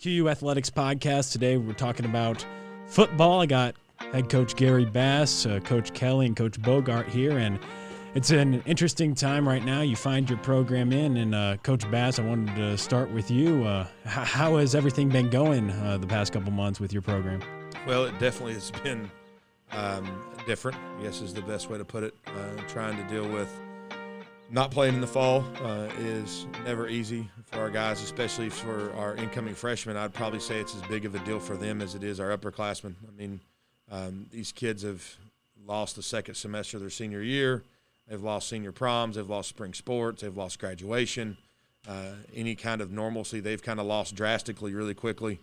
QU Athletics podcast. Today we're talking about football. I got head coach Gary Bass, Coach Kelly, and Coach Bogart here, and it's an interesting time right now. You find your program in, and Coach Bass, I wanted to start with you. How has everything been going the past couple months with your program? Well, it definitely has been different, I guess is the best way to put it. Trying to deal with not playing in the fall is never easy for our guys, especially for our incoming freshmen. I'd probably say it's as big of a deal for them as it is our upperclassmen. I mean, these kids have lost the second semester of their senior year. They've lost senior proms. They've lost spring sports. They've lost graduation. Any kind of normalcy they've kind of lost drastically really quickly.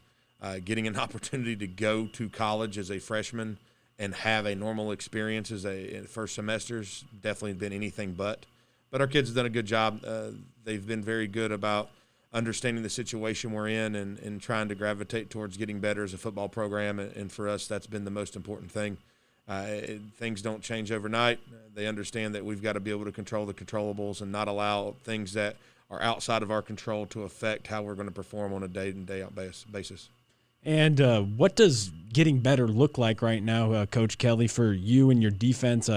Getting an opportunity to go to college as a freshman and have a normal experience as a first semester's definitely been anything but. But our kids have done a good job. They've been very good about understanding the situation we're in and trying to gravitate towards getting better as a football program. And for us, that's been the most important thing. Things don't change overnight. They understand that we've got to be able to control the controllables and not allow things that are outside of our control to affect how we're going to perform on a day-in, day-out basis. And what does getting better look like right now, Coach Kelly, for you and your defense?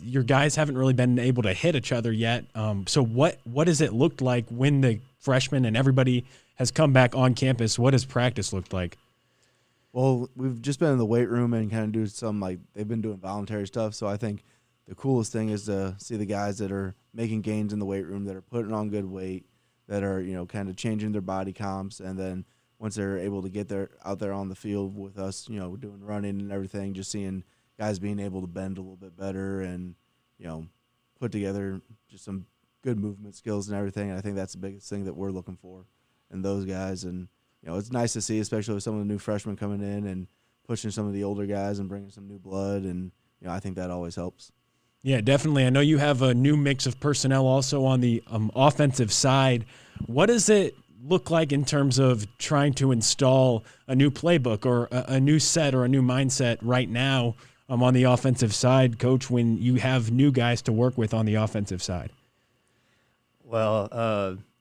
Your guys haven't really been able to hit each other yet. So what does it look like when the freshmen and everybody has come back on campus? What does practice look like? Well, we've just been in the weight room and kind of do some, like, they've been doing voluntary stuff. So I think the coolest thing is to see the guys that are making gains in the weight room, that are putting on good weight, that are, kind of changing their body comps, and then once they're able to get out there on the field with us, doing running and everything, just seeing guys being able to bend a little bit better and, put together just some good movement skills and everything. And I think that's the biggest thing that we're looking for in those guys. And, it's nice to see, especially with some of the new freshmen coming in and pushing some of the older guys and bringing some new blood. And, I think that always helps. Yeah, definitely. I know you have a new mix of personnel also on the offensive side. What does it look like in terms of trying to install a new playbook or a new set or a new mindset right now on the offensive side, Coach, when you have new guys to work with on the offensive side? Well,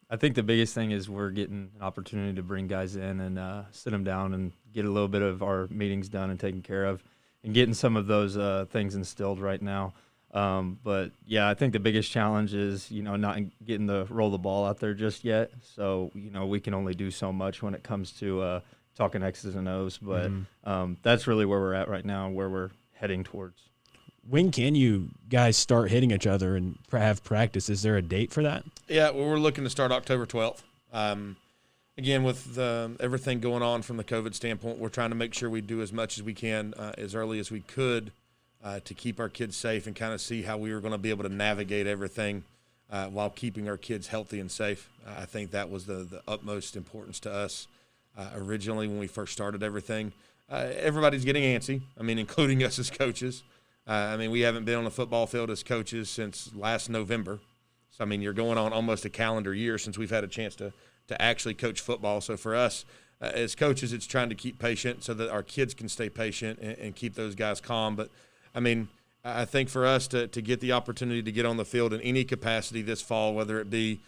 I think the biggest thing is we're getting an opportunity to bring guys in and sit them down and get a little bit of our meetings done and taken care of and getting some of those things instilled right now. But, yeah, I think the biggest challenge is, not getting to roll the ball out there just yet. So, we can only do so much when it comes to talking X's and O's. But that's really where we're at right now, where we're heading towards. When can you guys start hitting each other and have practice? Is there a date for that? Yeah, well, we're looking to start October 12th. Again, with everything going on from the COVID standpoint, we're trying to make sure we do as much as we can as early as we could to keep our kids safe and kind of see how we were going to be able to navigate everything while keeping our kids healthy and safe. I think that was the utmost importance to us originally when we first started everything. Everybody's getting antsy, including us as coaches. We haven't been on the football field as coaches since last November. So, you're going on almost a calendar year since we've had a chance to actually coach football. So, for us as coaches, it's trying to keep patient so that our kids can stay patient and keep those guys calm. But, I think for us to get the opportunity to get on the field in any capacity this fall, whether it be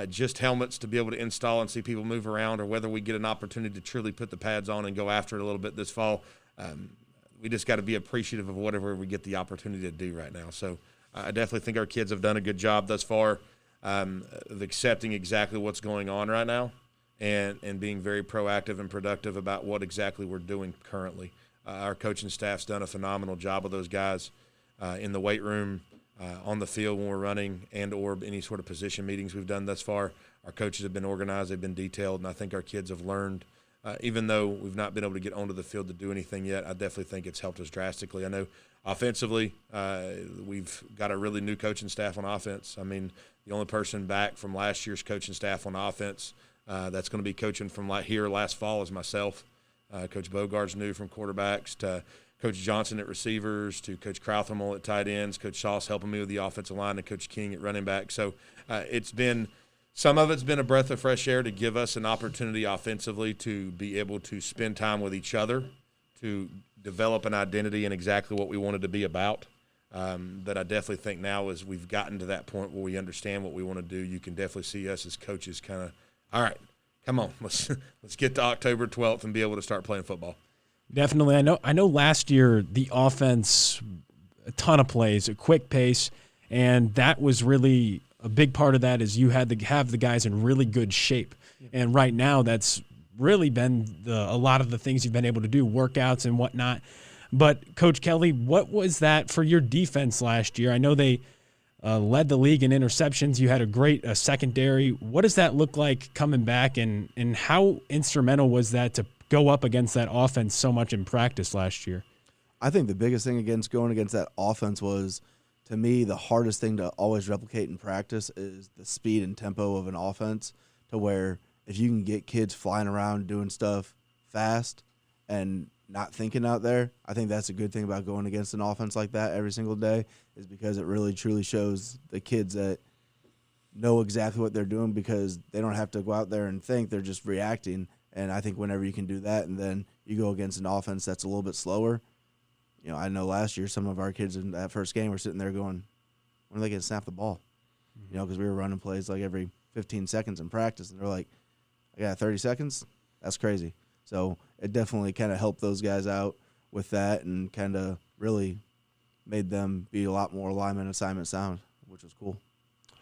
just helmets to be able to install and see people move around, or whether we get an opportunity to truly put the pads on and go after it a little bit this fall, we just got to be appreciative of whatever we get the opportunity to do right now. So I definitely think our kids have done a good job thus far of accepting exactly what's going on right now and being very proactive and productive about what exactly we're doing currently. Our coaching staff's done a phenomenal job with those guys in the weight room, on the field when we're running, and or any sort of position meetings we've done thus far. Our coaches have been organized, they've been detailed, and I think our kids have learned. Even though we've not been able to get onto the field to do anything yet, I definitely think it's helped us drastically. I know offensively, we've got a really new coaching staff on offense. The only person back from last year's coaching staff on offense that's going to be coaching from here last fall is myself. Coach Bogart's new from quarterbacks, to Coach Johnson at receivers, to Coach Crowthermel at tight ends, Coach Sauce helping me with the offensive line, and Coach King at running back. So some of it's been a breath of fresh air to give us an opportunity offensively to be able to spend time with each other, to develop an identity and exactly what we wanted to be about. That I definitely think now, as we've gotten to that point where we understand what we want to do, you can definitely see us as coaches kind of come on, let's get to October 12th and be able to start playing football. Definitely. I know last year the offense, a ton of plays, a quick pace, and that was really a big part of that is you had to have the guys in really good shape. And right now that's really been a lot of the things you've been able to do, workouts and whatnot. But Coach Kelly, what was that for your defense last year? I know they led the league in interceptions. You had a great secondary. What does that look like coming back, and how instrumental was that to go up against that offense so much in practice last year? I think the biggest thing going against that offense was, to me, the hardest thing to always replicate in practice is the speed and tempo of an offense, to where if you can get kids flying around doing stuff fast and not thinking out there, I think that's a good thing about going against an offense like that every single day, is because it really truly shows the kids that know exactly what they're doing, because they don't have to go out there and think, they're just reacting. And I think whenever you can do that and then you go against an offense that's a little bit slower, I know last year some of our kids in that first game were sitting there going, when are they going to snap the ball? Because we were running plays like every 15 seconds in practice, and they're like, I got 30 seconds? That's crazy. So it definitely kind of helped those guys out with that, and kind of really made them be a lot more alignment assignment sound, which was cool.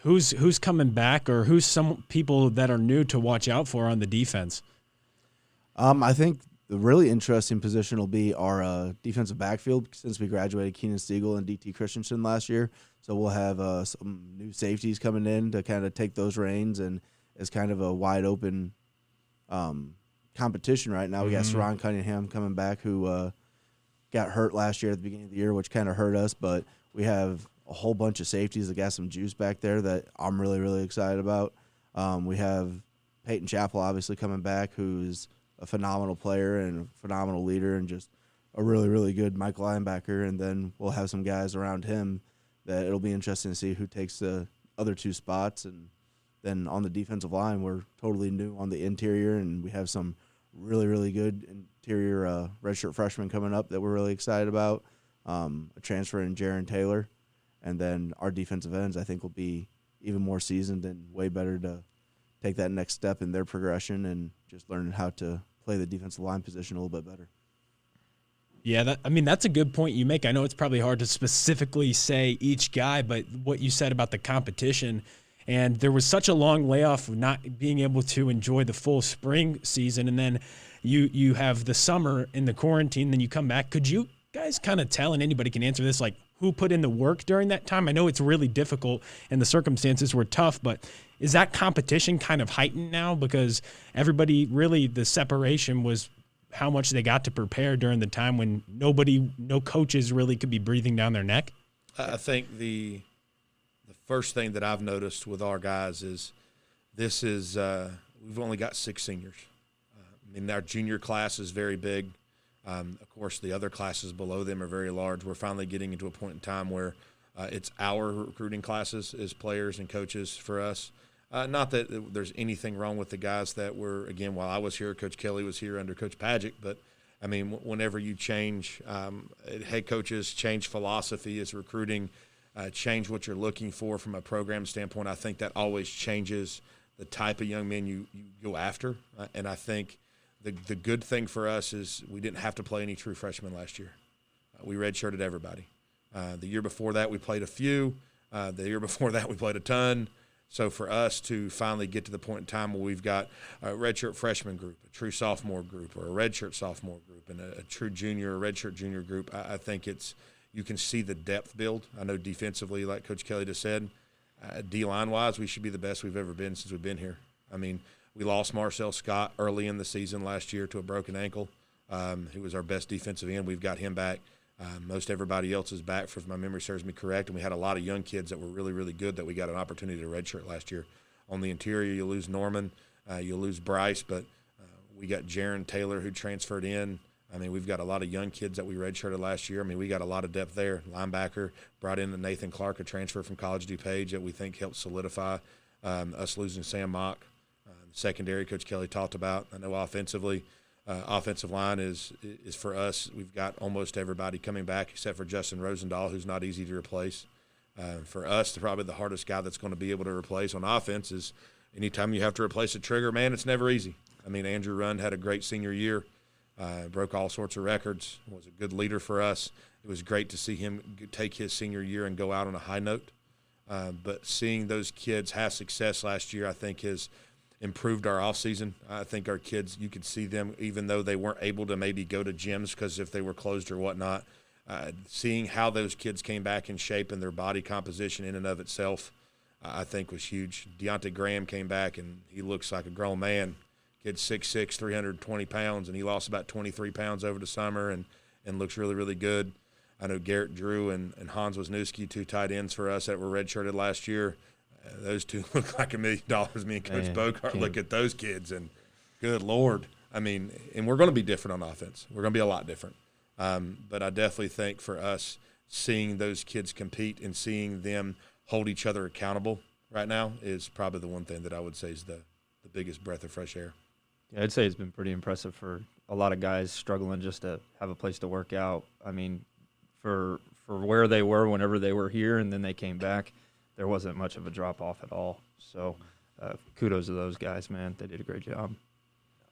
Who's coming back, or who's some people that are new to watch out for on the defense? I think the really interesting position will be our defensive backfield, since we graduated Keenan Stiegel and DT Christensen last year. So we'll have some new safeties coming in to kind of take those reins, and it's kind of a wide open competition right now. We got Saron Cunningham coming back, who got hurt last year at the beginning of the year, which kind of hurt us, but we have a whole bunch of safeties that got some juice back there that I'm really, really excited about. We have Peyton Chappell obviously coming back, who's a phenomenal player and a phenomenal leader, and just a really, really good Mike linebacker. And then we'll have some guys around him that it'll be interesting to see who takes the other two spots. And then on the defensive line, we're totally new on the interior, and we have some really, really good interior redshirt freshmen coming up that we're really excited about. A transfer in Jaron Taylor. And then our defensive ends, I think, will be even more seasoned and way better to take that next step in their progression and just learning how to play the defensive line position a little bit better. Yeah, that's a good point you make. I know it's probably hard to specifically say each guy, but what you said about the competition, and there was such a long layoff of not being able to enjoy the full spring season, and then you have the summer in the quarantine, then you come back. Could you guys kind of tell, and anybody can answer this, like who put in the work during that time? I know it's really difficult and the circumstances were tough, but is that competition kind of heightened now because everybody really, the separation was how much they got to prepare during the time when no coaches really could be breathing down their neck? I think the first thing that I've noticed with our guys is we've only got 6 seniors. Our junior class is very big. Of course, the other classes below them are very large. We're finally getting into a point in time where it's our recruiting classes as players and coaches for us. Not that there's anything wrong with the guys that were, again, while I was here, Coach Kelly was here under Coach Padgett, but, whenever you change head coaches, change philosophy as recruiting, change what you're looking for from a program standpoint, I think that always changes the type of young men you go after. And I think the good thing for us is we didn't have to play any true freshmen last year. We redshirted everybody. The year before that, we played a few. The year before that, we played a ton. So for us to finally get to the point in time where we've got a redshirt freshman group, a true sophomore group, or a redshirt sophomore group, and a true junior or redshirt junior group, I think you can see the depth build. I know defensively, like Coach Kelly just said, D-line-wise, we should be the best we've ever been since we've been here. We lost Marcel Scott early in the season last year to a broken ankle. He was our best defensive end. We've got him back. Most everybody else is back, if my memory serves me correct, and we had a lot of young kids that were really, really good that we got an opportunity to redshirt last year. On the interior, you lose Norman, you lose Bryce, but we got Jaron Taylor who transferred in. We've got a lot of young kids that we redshirted last year. We got a lot of depth there. Linebacker, brought in the Nathan Clark, a transfer from College DuPage that we think helped solidify us losing Sam Mock. Secondary, Coach Kelly talked about. I know offensively, offensive line is for us. We've got almost everybody coming back except for Justin Rosendahl, who's not easy to replace. For us, probably the hardest guy that's going to be able to replace on offense is anytime you have to replace a trigger, man, it's never easy. I mean, Andrew Rund had a great senior year, broke all sorts of records, was a good leader for us. It was great to see him take his senior year and go out on a high note. But seeing those kids have success last year, I think, has improved our offseason. I think our kids, you could see them, even though they weren't able to maybe go to gyms because if they were closed or whatnot, seeing how those kids came back in shape and their body composition in and of itself, I think was huge. Deontay Graham came back, and he looks like a grown man. Kid's 6'6", 320 pounds, and he lost about 23 pounds over the summer and looks really, really good. I know Garrett Drew and Hans Wisniewski, 2 tight ends for us that were redshirted last year. Those two look like $1 million. Me and Coach Bogart look at those kids, and good Lord. I mean, and we're going to be different on offense. We're going to be a lot different. But I definitely think for us, seeing those kids compete and seeing them hold each other accountable right now is probably the one thing that I would say is the biggest breath of fresh air. Yeah, I'd say it's been pretty impressive for a lot of guys struggling just to have a place to work out. I mean, for where they were whenever they were here and then they came back, there wasn't much of a drop-off at all. So kudos to those guys, man. They did a great job.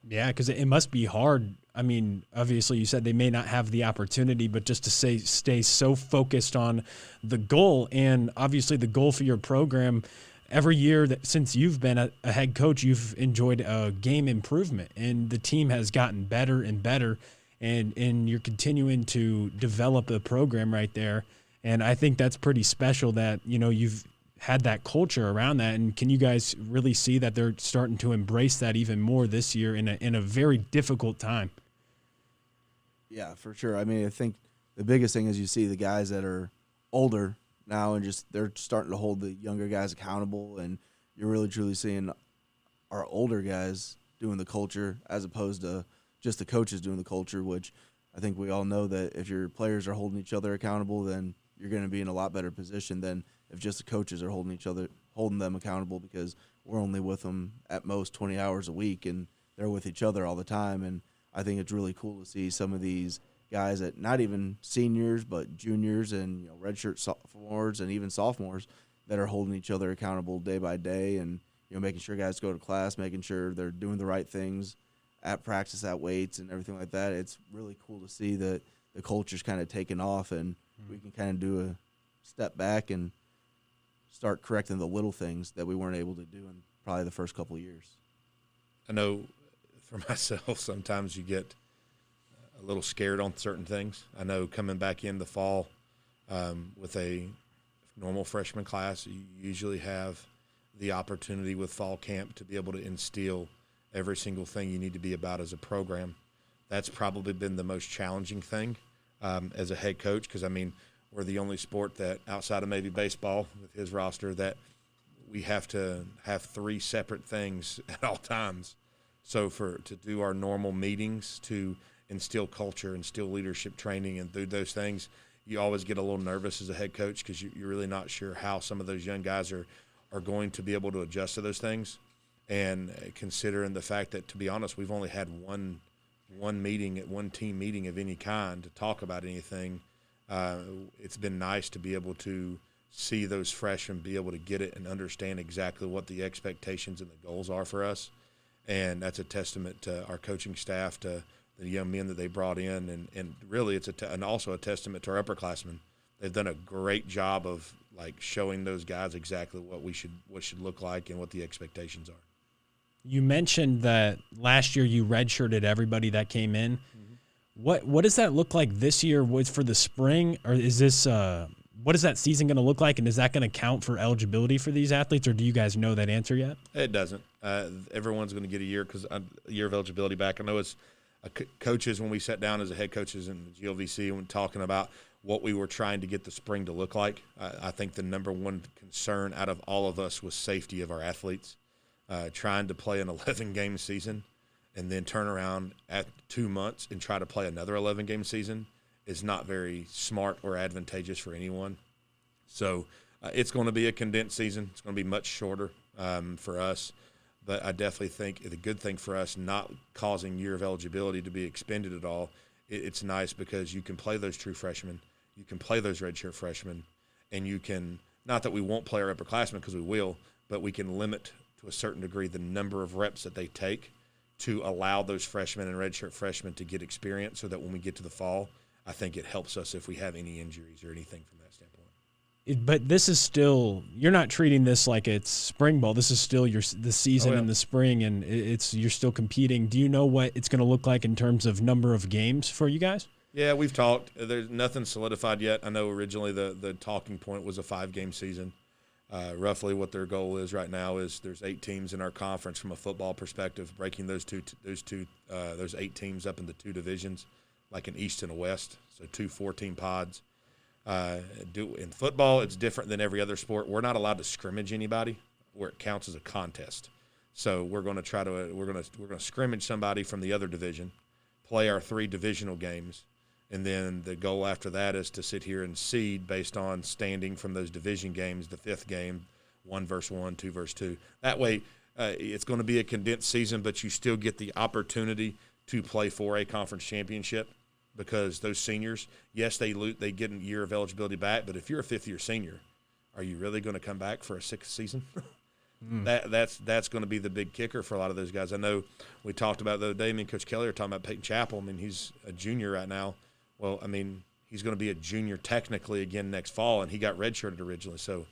Yeah, because it must be hard. I mean, obviously you said they may not have the opportunity, but just to stay so focused on the goal, and obviously the goal for your program, every year that since you've been a head coach, you've enjoyed a game improvement, and the team has gotten better and better, and you're continuing to develop a program right there. And I think that's pretty special that, you know, you've had that culture around that. And can you guys really see that they're starting to embrace that even more this year in a very difficult time? Yeah, for sure. I mean, I think the biggest thing is you see the guys that are older now and just they're starting to hold the younger guys accountable, and you're really truly seeing our older guys doing the culture as opposed to just the coaches doing the culture, which I think we all know that if your players are holding each other accountable, then you're going to be in a lot better position than if just the coaches are holding them accountable, because we're only with them at most 20 hours a week and they're with each other all the time. And I think it's really cool to see some of these guys that not even seniors but juniors and, you know, redshirt sophomores and even sophomores that are holding each other accountable day by day, and, you know, making sure guys go to class, making sure they're doing the right things at practice, at weights and everything like that. It's really cool to see that the culture's kind of taken off, and we can kind of do a step back and start correcting the little things that we weren't able to do in probably the first couple of years. I know for myself, sometimes you get a little scared on certain things. I know coming back in the fall with a normal freshman class, you usually have the opportunity with fall camp to be able to instill every single thing you need to be about as a program. That's probably been the most challenging thing as a head coach, because, I mean, we're the only sport that, outside of maybe baseball with his roster, that we have to have 3 separate things at all times. So to do our normal meetings, to instill culture, instill leadership training, and do those things, you always get a little nervous as a head coach because you're really not sure how some of those young guys are going to be able to adjust to those things. And considering the fact that, to be honest, we've only had one team meeting of any kind to talk about anything, it's been nice to be able to see those freshmen be able to get it and understand exactly what the expectations and the goals are for us. And that's a testament to our coaching staff, to the young men that they brought in, and really it's and also a testament to our upperclassmen. They've done a great job of, like, showing those guys exactly what should look like and what the expectations are. You mentioned that last year you redshirted everybody that came in. Mm-hmm. What does that look like this year? Was for the spring, or is this what is that season going to look like, and is that going to count for eligibility for these athletes, or do you guys know that answer yet? It doesn't. Everyone's going to get a year of eligibility back. I know as coaches, when we sat down as a head coaches in the GLVC and talking about what we were trying to get the spring to look like, I think the number one concern out of all of us was safety of our athletes. Trying to play an 11-game season and then turn around at 2 months and try to play another 11-game season is not very smart or advantageous for anyone. So it's going to be a condensed season. It's going to be much shorter for us. But I definitely think the good thing for us, not causing year of eligibility to be expended at all, it's nice because you can play those true freshmen, you can play those redshirt freshmen, and you can, not that we won't play our upperclassmen because we will, but we can limit to a certain degree the number of reps that they take to allow those freshmen and redshirt freshmen to get experience so that when we get to the fall, I think it helps us if we have any injuries or anything from that standpoint. But this is still, you're not treating this like it's spring ball. This is still the season in the spring, and you're still competing. Do you know what it's going to look like in terms of number of games for you guys? Yeah, we've talked. There's nothing solidified yet. I know originally the talking point was a 5-game season. Roughly what their goal is right now is there's 8 teams in our conference from a football perspective, breaking those 8 teams up into 2 divisions, like an East and a West, so 2 4-team pods. In football, it's different than every other sport. We're not allowed to scrimmage anybody where it counts as a contest. So we're going to scrimmage somebody from the other division, play our 3 divisional games, and then the goal after that is to sit here and seed based on standing from those division games, the 5th game, 1 versus 1, 2 versus 2. That way, it's going to be a condensed season, but you still get the opportunity to play for a conference championship because those seniors, yes, they get a year of eligibility back, but if you're a 5th-year senior, are you really going to come back for a 6th season? That's going to be the big kicker for a lot of those guys. I know we talked about the other day, me and Coach Kelly are talking about Peyton Chappell. I mean, he's a junior right now. Well, I mean, he's going to be a junior technically again next fall, and he got redshirted originally. So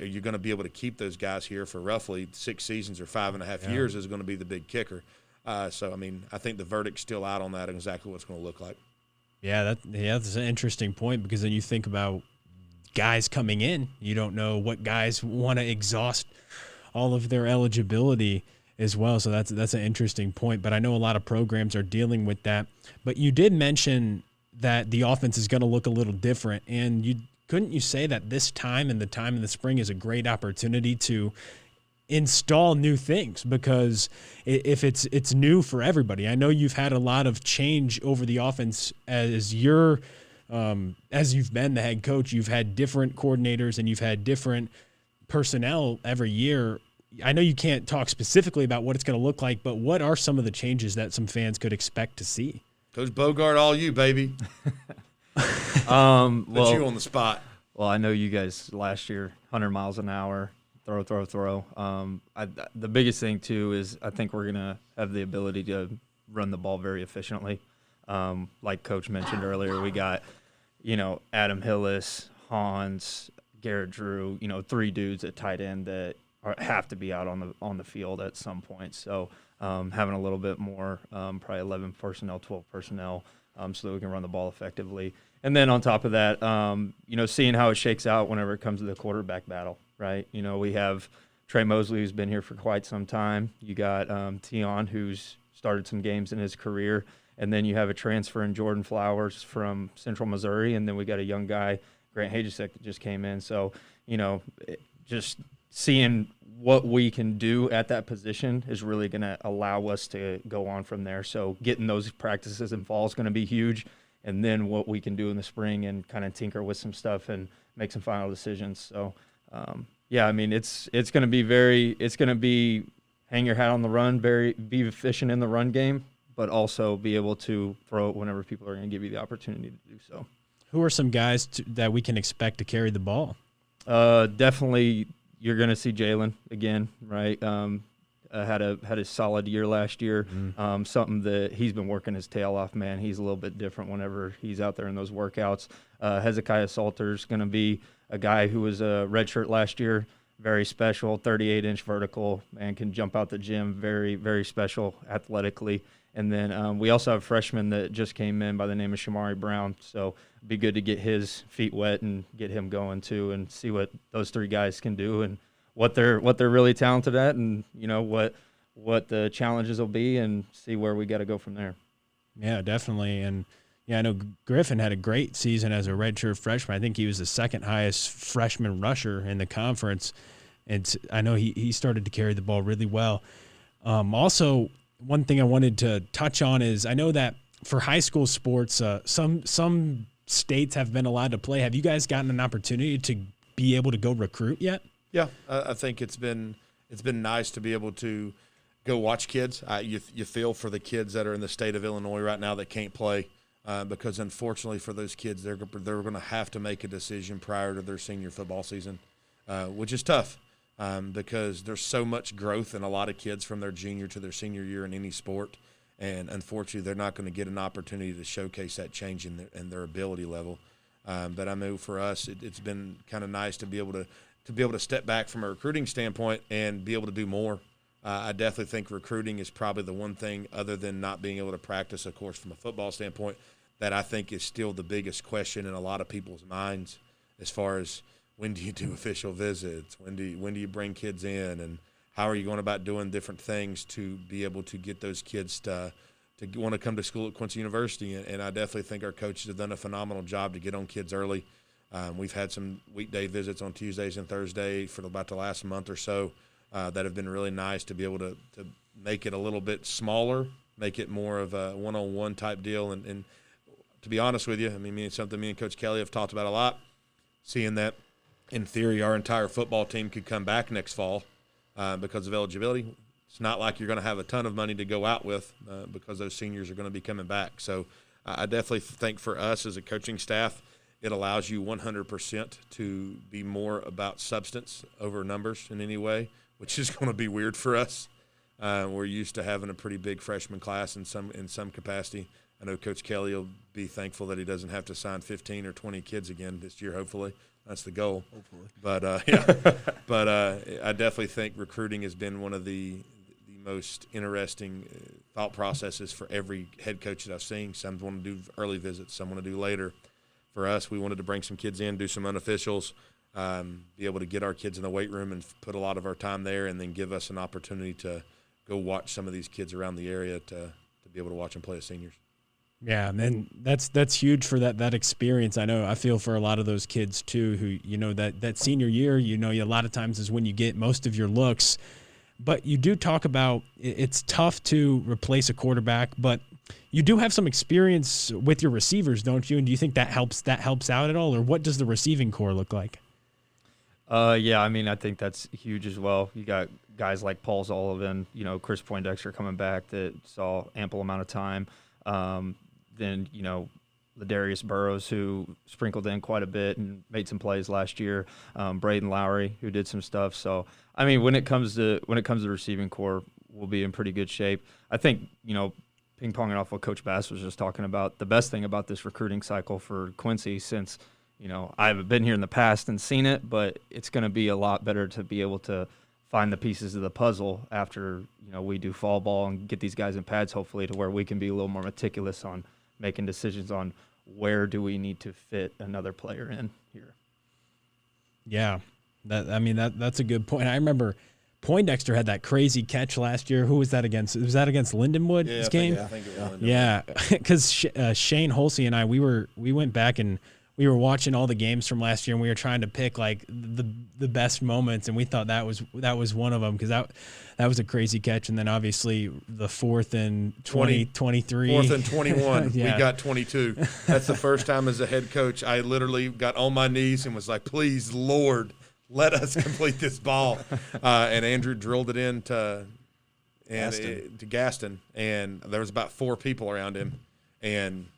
are you going to be able to keep those guys here for roughly 6 seasons or 5.5 years is going to be the big kicker. So, I mean, I think the verdict's still out on that and exactly what it's going to look like. Yeah, that's an interesting point because then you think about guys coming in. You don't know what guys want to exhaust all of their eligibility as well. So that's an interesting point. But I know a lot of programs are dealing with that. But you did mention that the offense is going to look a little different. And couldn't you say that this time and the time in the spring is a great opportunity to install new things? Because if it's new for everybody, I know you've had a lot of change over the offense as you've been the head coach. You've had different coordinators and you've had different personnel every year. I know you can't talk specifically about what it's going to look like, but what are some of the changes that some fans could expect to see? Coach Bogart, all you, baby. Put you on the spot. Well, I know you guys last year, 100 miles an hour, throw. The biggest thing, too, is I think we're going to have the ability to run the ball very efficiently. Like Coach mentioned earlier, we got, Adam Hillis, Hans, Garrett Drew, 3 dudes at tight end that have to be out on the field at some point. So having a little bit more, probably 11 personnel, 12 personnel, so that we can run the ball effectively. And then on top of that, seeing how it shakes out whenever it comes to the quarterback battle, right? We have Trey Mosley, who's been here for quite some time. You got Tion, who's started some games in his career. And then you have a transfer in Jordan Flowers from Central Missouri. And then we got a young guy, Grant Hajusek, that just came in. So, just seeing what we can do at that position is really going to allow us to go on from there. So getting those practices in fall is going to be huge. And then what we can do in the spring and kind of tinker with some stuff and make some final decisions. So, it's going to be hang your hat on the run, be efficient in the run game, but also be able to throw it whenever people are going to give you the opportunity to do so. Who are some guys that we can expect to carry the ball? Definitely you're going to see Jalen again, right? Had a solid year last year. Something that he's been working his tail off, man. He's a little bit different whenever he's out there in those workouts. Hezekiah Salter's going to be a guy who was a redshirt last year, very special, 38-inch vertical, and can jump out the gym, very, very special athletically. And then we also have a freshman that just came in by the name of Shamari Brown. So it'd be good to get his feet wet and get him going too and see what those 3 guys can do and what they're really talented at and, what the challenges will be and see where we got to go from there. Yeah, definitely. And, I know Griffin had a great season as a redshirt freshman. I think he was the 2nd highest freshman rusher in the conference. And I know he started to carry the ball really well. Also, one thing I wanted to touch on is I know that for high school sports, some states have been allowed to play. Have you guys gotten an opportunity to be able to go recruit yet? Yeah, I think it's been nice to be able to go watch kids. You feel for the kids that are in the state of Illinois right now that can't play because unfortunately for those kids, they're going to have to make a decision prior to their senior football season, which is tough. because there's so much growth in a lot of kids from their junior to their senior year in any sport. And unfortunately, they're not going to get an opportunity to showcase that change in their ability level. But I know for us, it's been kind of nice to be able to step back from a recruiting standpoint and be able to do more. I definitely think recruiting is probably the one thing, other than not being able to practice, of course, from a football standpoint, that I think is still the biggest question in a lot of people's minds, as far as when do you do official visits, when do you bring kids in, and how are you going about doing different things to be able to get those kids to want to come to school at Quincy University. And I definitely think our coaches have done a phenomenal job to get on kids early. We've had some weekday visits on Tuesdays and Thursdays for about the last month or so that have been really nice, to be able to make it a little bit smaller, make it more of a one-on-one type deal. And to be honest with you, I mean, something me and Coach Kelly have talked about a lot, seeing that in theory our entire football team could come back next fall because of eligibility. It's not like you're going to have a ton of money to go out with because those seniors are going to be coming back. So I definitely think for us as a coaching staff, it allows you 100% to be more about substance over numbers in any way, which is going to be weird for us. We're used to having a pretty big freshman class in some capacity. I know Coach Kelly will be thankful that he doesn't have to sign 15 or 20 kids again this year, hopefully. That's the goal. Hopefully. But I definitely think recruiting has been one of the most interesting thought processes for every head coach that I've seen. Some want to do early visits, some want to do later. For us, we wanted to bring some kids in, do some unofficials, be able to get our kids in the weight room and put a lot of our time there, and then give us an opportunity to go watch some of these kids around the area to be able to watch them play as seniors. Yeah, and that's huge for that experience. I feel for a lot of those kids too, who, that senior year, a lot of times is when you get most of your looks. But you do talk about it's tough to replace a quarterback, but you do have some experience with your receivers, don't you? And do you think that helps out at all, or what does the receiving core look like? Yeah, I mean, I think that's huge as well. You got guys like Paul Sullivan, Chris Poindexter coming back that saw ample amount of time. Then, Ladarius Burrows, who sprinkled in quite a bit and made some plays last year. Braden Lowry, who did some stuff. So, I mean, when it comes to the receiving core, we'll be in pretty good shape. I think, ping-ponging off what Coach Bass was just talking about, the best thing about this recruiting cycle for Quincy, since, I haven't been here in the past and seen it, but it's going to be a lot better to be able to find the pieces of the puzzle after, we do fall ball and get these guys in pads, hopefully, to where we can be a little more meticulous on making decisions on where do we need to fit another player in here. Yeah, that's a good point. I remember Poindexter had that crazy catch last year. Who was that against? Was that against Lindenwood's game? I think it was Lindenwood. Yeah, because Shane Holsey and I, we went back and we were watching all the games from last year, and we were trying to pick like the best moments, and we thought that was one of them, because that was a crazy catch. And then obviously the 4th and 20, 23. 4th and 21. Yeah. We got 22. That's the first time as a head coach I literally got on my knees and was like, please, Lord, let us complete this ball. And Andrew drilled it in to Gaston, and there was about 4 people around him, and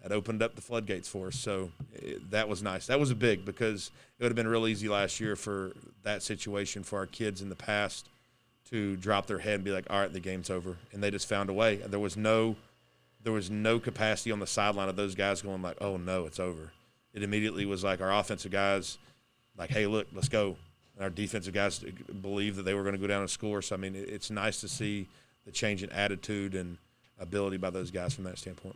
that opened up the floodgates for us. So that was nice. That was big, because it would have been real easy last year for that situation for our kids in the past to drop their head and be like, all right, the game's over. And they just found a way. There was no capacity on the sideline of those guys going like, oh, no, it's over. It immediately was like our offensive guys like, hey, look, let's go. And our defensive guys believed that they were going to go down and score. So, I mean, it's nice to see the change in attitude and ability by those guys from that standpoint.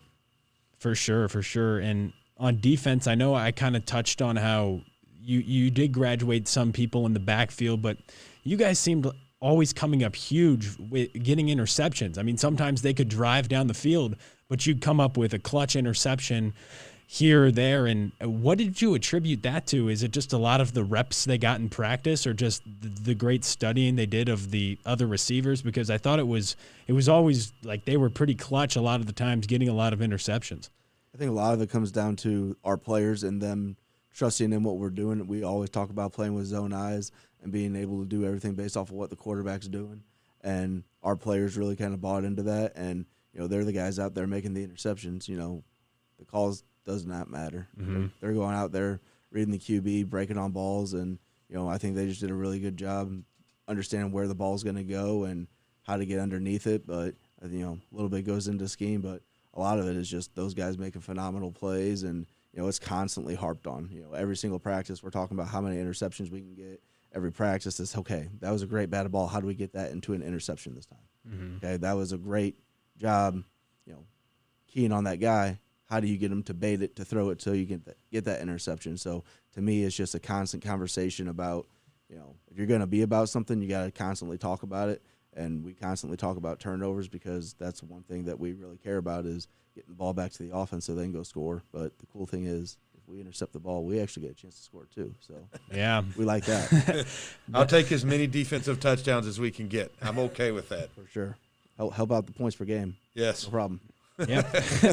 For sure. And on defense, I know I kind of touched on how you did graduate some people in the backfield, but you guys seemed always coming up huge with getting interceptions. I mean, sometimes they could drive down the field, but you'd come up with a clutch interception here or there. And what did you attribute that to? Is it just a lot of the reps they got in practice, or just the great studying they did of the other receivers? Because I thought it was always like they were pretty clutch a lot of the times, getting a lot of interceptions. I think a lot of it comes down to our players and them trusting in what we're doing. We always talk about playing with zone eyes and being able to do everything based off of what the quarterback's doing. And our players really kind of bought into that. And, they're the guys out there making the interceptions. The calls does not matter. Mm-hmm. They're going out there reading the QB, breaking on balls, and I think they just did a really good job understanding where the ball's going to go and how to get underneath it. But, a little bit goes into scheme, but a lot of it is just those guys making phenomenal plays, and, it's constantly harped on. Every single practice we're talking about how many interceptions we can get. Every practice is, okay, that was a great batted ball. How do we get that into an interception this time? Mm-hmm. Okay, that was a great job, keying on that guy. How do you get him to bait it, to throw it so you get that interception? So to me, it's just a constant conversation about, if you're going to be about something, you got to constantly talk about it. And we constantly talk about turnovers because that's one thing that we really care about is getting the ball back to the offense so they can go score. But the cool thing is if we intercept the ball, we actually get a chance to score too. So yeah, we like that. I'll take as many defensive touchdowns as we can get. I'm okay with that. For sure. Help out the points per game. Yes. No problem. yeah.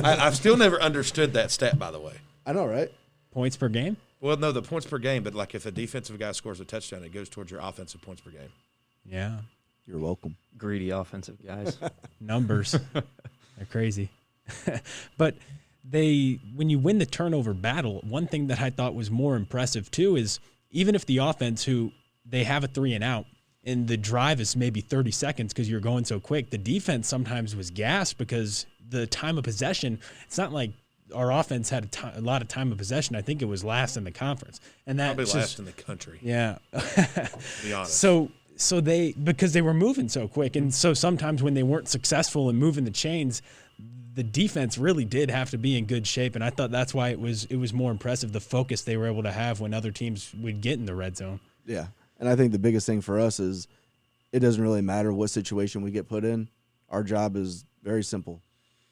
I've still never understood that stat, by the way. I know, right? Points per game. Well, no, the points per game, but like if a defensive guy scores a touchdown, it goes towards your offensive points per game. Yeah, You're welcome. Greedy offensive guys. numbers, they're crazy. But when you win the turnover battle, one thing that I thought was more impressive too is even if the offense, who they have a 3 and out, and the drive is maybe 30 seconds because you're going so quick, the defense sometimes was gassed because the time of possession, it's not like our offense had a lot of time of possession. I think it was last in the conference. And that's Probably just, last in the country, yeah. to be honest. So because they were moving so quick, and so sometimes when they weren't successful in moving the chains, the defense really did have to be in good shape, and I thought that's why it was more impressive, the focus they were able to have when other teams would get in the red zone. Yeah, and I think the biggest thing for us is it doesn't really matter what situation we get put in. Our job is very simple.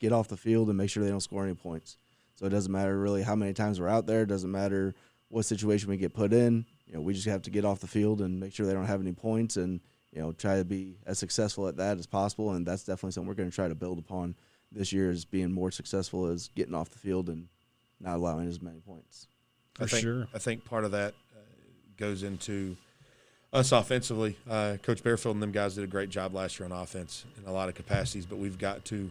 Get off the field and make sure they don't score any points. So it doesn't matter really how many times we're out there. It doesn't matter what situation we get put in. We just have to get off the field and make sure they don't have any points and, try to be as successful at that as possible. And that's definitely something we're going to try to build upon this year, is being more successful as getting off the field and not allowing as many points. For sure. I think part of that goes into us offensively. Coach Bearfield and them guys did a great job last year on offense in a lot of capacities, but we've got to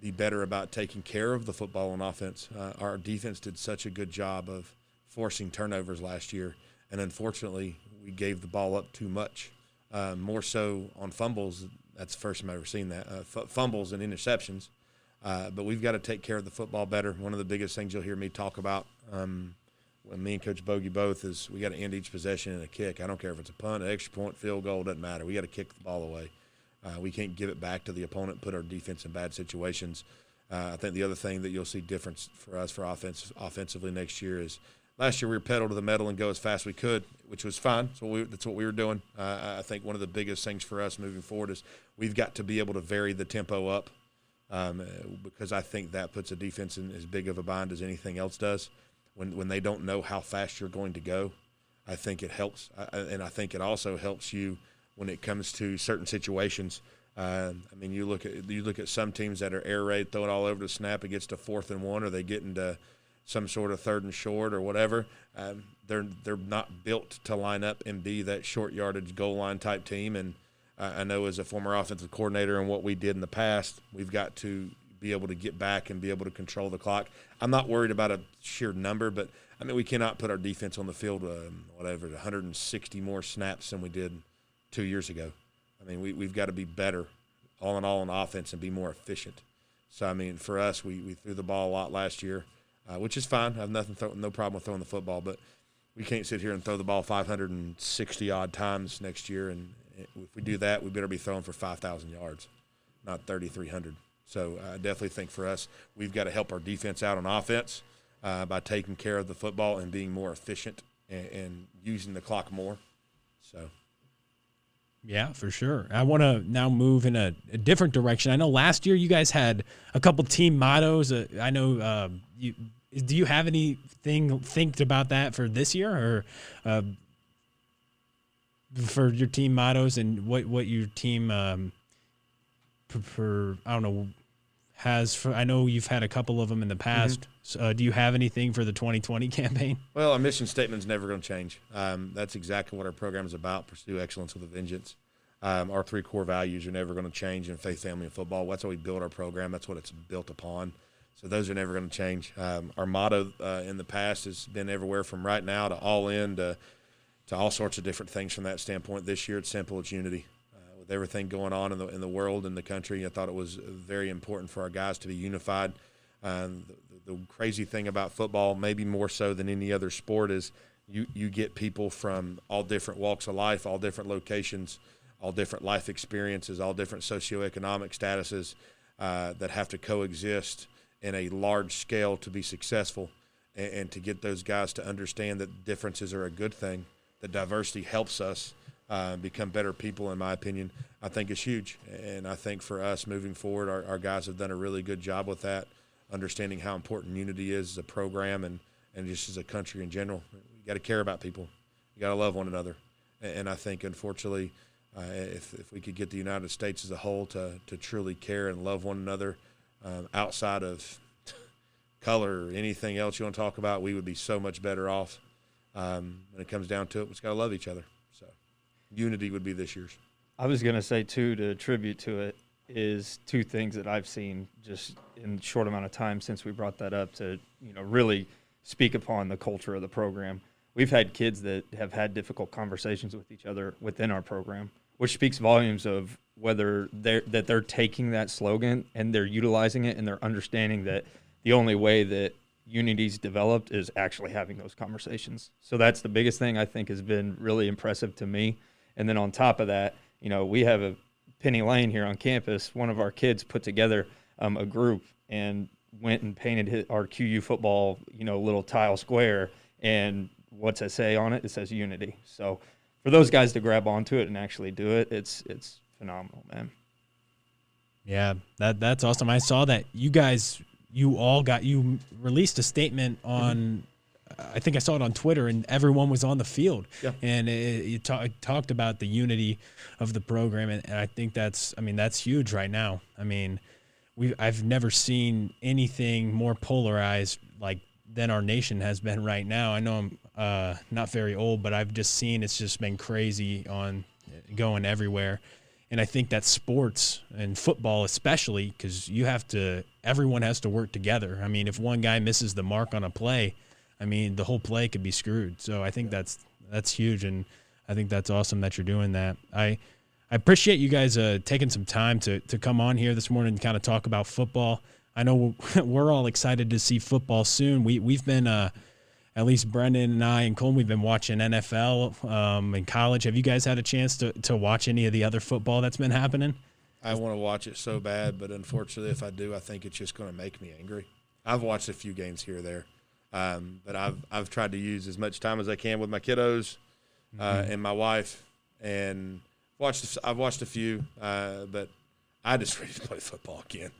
be better about taking care of the football on offense. Our defense did such a good job of forcing turnovers last year, and unfortunately we gave the ball up too much, more so on fumbles. That's the first time I've ever seen that, fumbles and interceptions. But we've got to take care of the football better. One of the biggest things you'll hear me talk about when me and Coach Bogey both is we got to end each possession in a kick. I don't care if it's a punt, an extra point, field goal, doesn't matter. We got to kick the ball away. We can't give it back to the opponent, put our defense in bad situations. I think the other thing that you'll see difference for us for offensively next year is last year we were pedal to the metal and go as fast as we could, which was fine. That's what we were doing. I think one of the biggest things for us moving forward is we've got to be able to vary the tempo up because I think that puts a defense in as big of a bind as anything else does. When they don't know how fast you're going to go, I think it helps. And I think it also helps you when it comes to certain situations. You look at some teams that are air raid, throw it all over the snap, it gets to 4th and 1, or they get into some sort of 3rd and short or whatever. They're not built to line up and be that short yardage goal line type team. And I know as a former offensive coordinator and what we did in the past, we've got to be able to get back and be able to control the clock. I'm not worried about a sheer number, but we cannot put our defense on the field 160 more snaps than we did 2 years ago. We've got to be better all in all on offense and be more efficient. So, for us, we threw the ball a lot last year, which is fine. I have no problem with throwing the football, but we can't sit here and throw the ball 560-odd times next year. And if we do that, we better be throwing for 5,000 yards, not 3,300. So I definitely think for us, we've got to help our defense out on offense by taking care of the football and being more efficient and using the clock more. So. Yeah, for sure. I want to now move in a different direction. I know last year you guys had a couple team mottos. I know do you have anything think about that for this year or for your team mottos and what your team has for? I know you've had a couple of them in the past. Mm-hmm. So, do you have anything for the 2020 campaign? Well, our mission statement is never going to change. That's exactly what our program is about: pursue excellence with a vengeance. Our 3 core values are never going to change in faith, family, and football. That's how we build our program. That's what it's built upon. So those are never going to change. Our motto in the past has been everywhere from right now to all in to all sorts of different things from that standpoint. This year, it's simple. It's unity. With everything going on in the world and the country, I thought it was very important for our guys to be unified. The crazy thing about football, maybe more so than any other sport, is you get people from all different walks of life, all different locations, all different life experiences, all different socioeconomic statuses that have to coexist in a large scale to be successful, and to get those guys to understand that differences are a good thing, that diversity helps us become better people, in my opinion, I think is huge. And I think for us moving forward, our guys have done a really good job with that, understanding how important unity is as a program and just as a country in general. You got to care about people. You got to love one another. And I think, unfortunately, if we could get the United States as a whole to truly care and love one another outside of color or anything else you want to talk about, we would be so much better off. When it comes down to it, we just got to love each other. So unity would be this year's. I was going to say, too, to attribute to it, is two things that I've seen just in a short amount of time since we brought that up to, really speak upon the culture of the program. We've had kids that have had difficult conversations with each other within our program, which speaks volumes of whether they're taking that slogan and they're utilizing it, and they're understanding that the only way that unity's developed is actually having those conversations. So that's the biggest thing I think has been really impressive to me. And then on top of that, we have a Penny Lane here on campus. One of our kids put together a group and went and painted our QU football, little tile square. And what's it say on it? It says unity. So for those guys to grab onto it and actually do it, it's phenomenal, man. Yeah, that's awesome. I saw that you guys, you released a statement on, I think I saw it on Twitter, and everyone was on the field. Yeah. And it talked about the unity of the program, and I think that's huge right now. I mean, I've never seen anything more polarized than our nation has been right now. I know I'm not very old, but I've just seen it's just been crazy on going everywhere. And I think that sports and football especially, because everyone has to work together. I mean, if one guy misses the mark on a play, the whole play could be screwed. So I think that's huge, and I think that's awesome that you're doing that. I appreciate you guys taking some time to come on here this morning and kind of talk about football. I know we're all excited to see football soon. We've been, at least Brendan and I and Colton, we've been watching NFL in college. Have you guys had a chance to watch any of the other football that's been happening? I want to watch it so bad, but unfortunately, if I do, I think it's just going to make me angry. I've watched a few games here or there. But I've tried to use as much time as I can with my kiddos and my wife, and I've watched a few, but I just ready to play football again.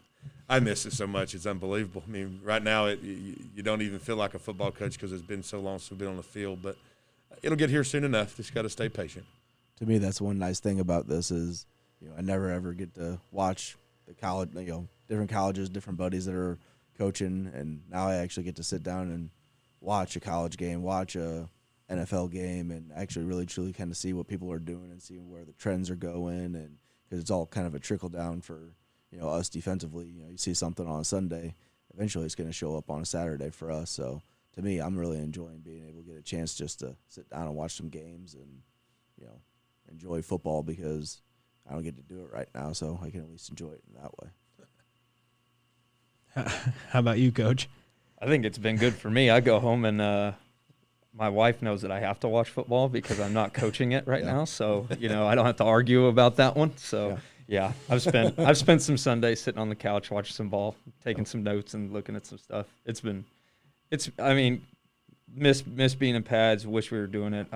I miss it so much; it's unbelievable. I mean, right now you don't even feel like a football coach because it's been so long since we've been on the field. But it'll get here soon enough. Just got to stay patient. To me, that's one nice thing about this is, I never ever get to watch the college, different colleges, different buddies that are coaching, and now I actually get to sit down and watch a college game, watch a NFL game, and actually really truly kind of see what people are doing and see where the trends are going, and because it's all kind of a trickle down for us defensively. You see something on a Sunday, eventually it's going to show up on a Saturday for us. So to me, I'm really enjoying being able to get a chance just to sit down and watch some games and enjoy football, because I don't get to do it right now, so I can at least enjoy it in that way. How about you, Coach? I think it's been good for me. I go home and my wife knows that I have to watch football because I'm not coaching it right now. So, I don't have to argue about that one. So, yeah, I've spent some Sundays sitting on the couch watching some ball, taking some notes and looking at some stuff. Miss being in pads, wish we were doing it.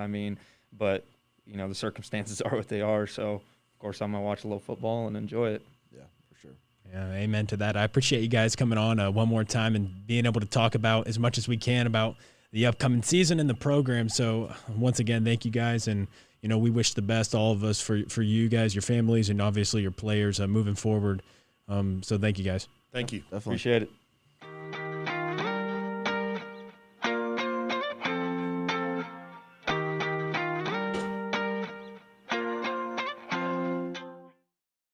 But, the circumstances are what they are. So, of course, I'm going to watch a little football and enjoy it. Yeah, for sure. Yeah, amen to that. I appreciate you guys coming on one more time and being able to talk about as much as we can about the upcoming season and the program. So once again, thank you guys. And, we wish the best, all of us, for you guys, your families, and obviously your players moving forward. So thank you guys. Thank you. Definitely. Appreciate it.